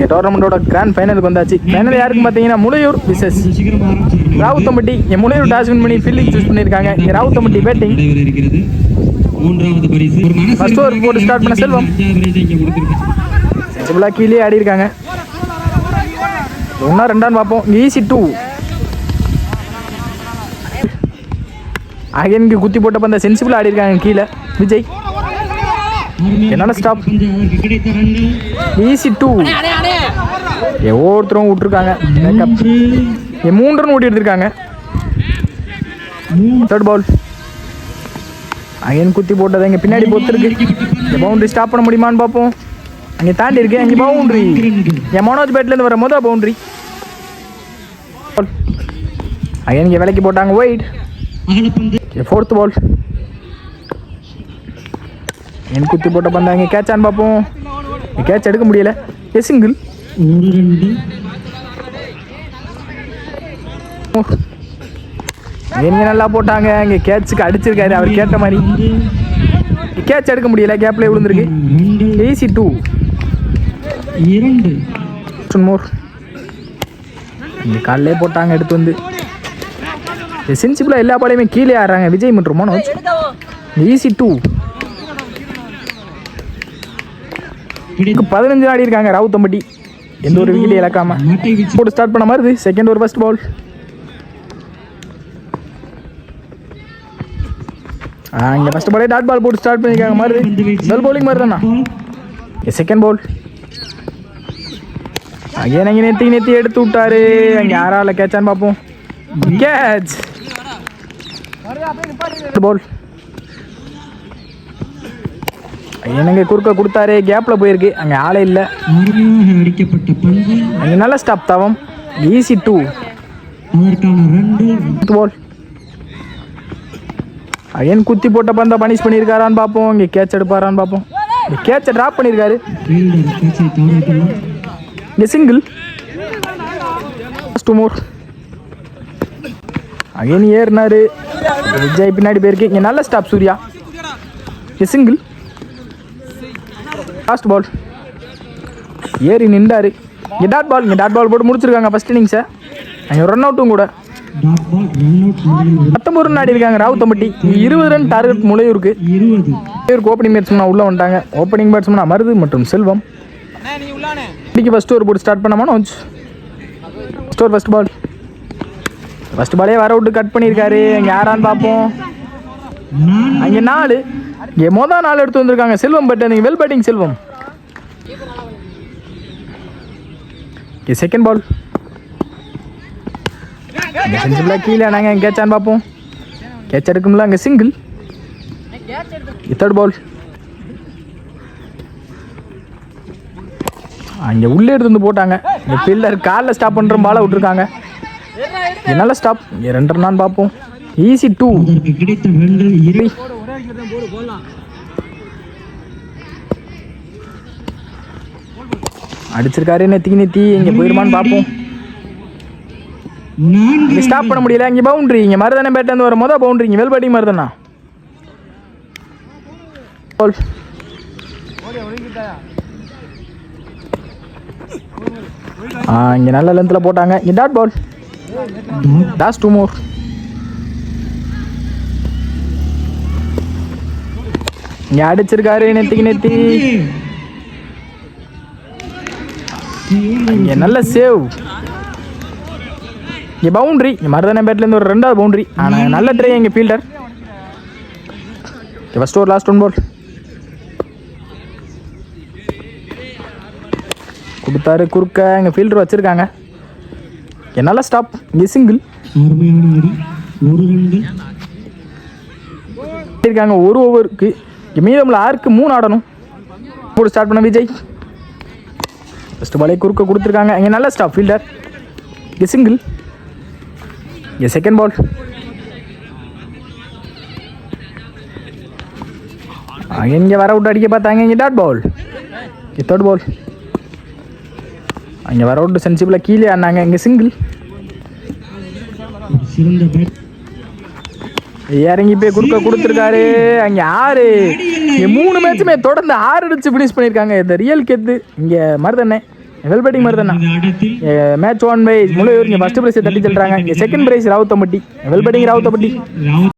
இங்கே டோர்னமெண்ட்டோட கிராண்ட் ஃபைனலுக்கு வந்தாச்சு. ஃபைனல் யாருக்குன்னு பார்த்தீங்கன்னா முளையூர் விசஸ் ராவுத்தம்பட்டி. இங்கே முளையூர் டாஸ் வின் பண்ணி ஃபீல்டிங் சூஸ் பண்ணியிருக்காங்க. இங்கே ராவுத்தம்பட்டி பேட்டிங். ஃபர்ஸ்ட் ஓவர் போட்டு ஸ்டார்ட் பண்ண செல்வம் சென்சிபிளாக கீழே ஆடி இருக்காங்க. ஒன்றா ரெண்டான்னு பார்ப்போம். ஈஸி 2 அகைனுக்கு குத்தி போட்ட பந்த சென்சிபிளாக ஆடி இருக்காங்க கீழே. விஜய் என்னால் ஸ்டாப். ஈஸி 2 ஒவ்வொருத்தரும் விட்டுருக்காங்க. 3 ரன் ஓட்டி எடுத்திருக்காங்க. தேர்ட் பால் அகைன் குத்தி போட்டது இங்கே பின்னாடி பொத்துருக்கு. பவுண்டரி ஸ்டாப் பண்ண முடியுமான்னு பார்ப்போம். அங்கே தாண்டி இருக்கு. அங்கே பவுண்டரி. என் மனோஜ் பேட்லேருந்து வர முதல் பவுண்டரி. அகைன் இங்கே விலைக்கு போட்டாங்க ஒயிட். ஃபோர்த் பால் என் குத்தி போட்ட பந்தா இங்கே கேட்சான்னு பார்ப்போம். கேட்ச் எடுக்க முடியல. சிங்கிள். எங்க நல்லா போட்டாங்க. இங்கே கேட்சுக்கு அடிச்சிருக்காரு அவர் கேட்ட மாதிரி. கேட்ச் எடுக்க முடியல. கேப்ல விழுந்திருக்கு. ஈஸி 2 மோர். இங்கே காலிலே போட்டாங்க எடுத்து வந்து. சென்சிபிளாக எல்லா பாலையுமே கீழே ஆடுறாங்க விஜய் மற்றும் மனோஜ். ஈஸி 2 15 ஆடி இருக்காங்க ராவுத்தம்பட்டி. எந்த ஒரு விக்கெட்டை இழக்காம போட்டு ஸ்டார்ட் பண்ண மாதிரி. Second over first ball. இங்கே ஃபர்ஸ்ட் பாலே டாட் பால் போட்டு ஸ்டார்ட் பண்ணியிருக்காங்க மாதிரி. முதல் பவுலிங் மாதிரி தானா. செகண்ட் பால் அங்கே அங்கே நெத்தி எடுத்து விட்டாரு. அங்கே யாரால கேட்சான்னு பார்ப்போம். கேட்ச். பால் என்னங்க குறுக்க கொடுத்தாரு. கேப்ல போயிருக்கு. அங்கே ஆளே இல்லை. அங்கே நல்ல ஸ்டாப் தவம். ஈஸி 2 பால் அகைன் குத்தி போட்ட பந்தா பனிஷ் பண்ணியிருக்காரான்னு பார்ப்போம். இங்கே கேட்ச் எடுப்பாரான்னு பார்ப்போம். கேட்சை ட்ராப் பண்ணியிருக்காரு. இங்கே சிங்கிள். 2 மோர். அகைன் ஏறினாரு. விஜய் பின்னாடி போயிருக்கு. இங்கே நல்ல ஸ்டாப் சூர்யா. இங்கே சிங்கிள். லாஸ்ட் பால் ஏறி நின்றாரு. இங்கே டாட் பால். இங்கே டாட் பால் போட்டு முடிச்சிருக்காங்க ஃபர்ஸ்ட் இன்னிங்ஸை. அங்கே ரன் அவுட்டும் கூட. 19 ரன் ஆடி இருக்காங்க ராவுத்தம்பட்டி. 20 ரன் டார்கெட் முளையூருக்கு. ஓப்பனிங் பேட்ஸ்மேனா உள்ள வந்துட்டாங்க. ஓப்பனிங் பேட்ஸ்மேனா மருது மற்றும் செல்வம். இன்னைக்கு ஃபர்ஸ்ட் ஓவர் போட்டு ஸ்டார்ட் பண்ணாமல் first over first ball. First பாலே வர விட்டு கட் பண்ணியிருக்காரு. அங்கே யாரான்னு பார்ப்போம். அங்கே 4 இங்கே மொதல் 4 எடுத்து வந்திருக்காங்க செல்வம். பட் நீங்கள் வெல் பேட்டிங் செல்வம். செகண்ட் பால் சென்சிபிளாக கீழே நாங்கள் கேட்சான்னு பார்ப்போம். கேட்ச் எடுக்கும்ல. அங்கே சிங்கிள். தேர்ட் பால் அங்கே உள்ளே எடுத்து வந்து போட்டாங்க. இந்த ஃபீல்டர் காலில் ஸ்டாப் பண்ணுற பாலை விட்டுருக்காங்க. நல்ல ஸ்டாப். 2 ரன்னான்னு பார்ப்போம். ஈஸி 2 அடிச்சிருக்காரு. நெத்தி இங்கே போயிருமான்னு பார்ப்போம். இங்கே ஸ்டாப் பண்ண முடியல. இங்கே பவுண்டரி. இங்கே மருதானே பேட்லேருந்து வர மொதல் பவுண்டரி. இங்கே வெல் பேட்டிங் மருதானா. இங்கே நல்ல லென்த்தில் போட்டாங்க. இங்கே டாட் பால். லாஸ்ட் 2 மோர். இங்கே அடிச்சிருக்காரு. நெத்தி இங்கே நல்ல சேவ். இங்கே பவுண்டரி. இங்கே மருதானே பேட்லேருந்து ஒரு 2வது பவுண்டரி. ஆனால் நல்ல ட்ரை எங்கள் ஃபீல்டர். ஃபர்ஸ்ட் ஓவர் லாஸ்ட் 1 பால் கொடுத்தாரு. குறுக்க எங்கள் ஃபீல்டர் வச்சுருக்காங்க. நல்ல ஸ்டாப். இங்கே சிங்கிள் இருக்காங்க. 1 ஓவருக்கு மீதமுள்ள 6க்கு 3 ஆடணும். போட்டு ஸ்டார்ட் பண்ண விஜய். ஃபர்ஸ்ட் பாலே குறுக்க கொடுத்துருக்காங்க. இங்கே நல்ல ஸ்டாப் ஃபீல்டர். இங்கே சிங்கிள். இங்கே செகண்ட் பால் இங்கே வர விட்டு அடிக்க பார்த்தாங்க. இங்கே டாட் பால். இங்கே தேர்ட் பால் அங்கே வர விட்டு சென்சிபிளாக கீழே ஆனாங்க. இங்கே சிங்கிள். இறங்கி போய் குறுக்க கொடுத்துருக்காரு. அங்கே 6 இங்கே 3 மேட்சுமே தொடர்ந்து 6 அடிச்சு ஃபினிஷ் பண்ணியிருக்காங்க. இந்த ரியல் கெத்து இங்கே மருதண்ணே. வெல் பேட்டிங் மாதிரி தானே. Match 1 by Mulaiyur. இங்கே ஃபஸ்ட்டு ப்ரைஸை தட்டி செல்றாங்க. இங்கே second prize Ravuthampatti. Well batting ராவுத்தம்பட்டி.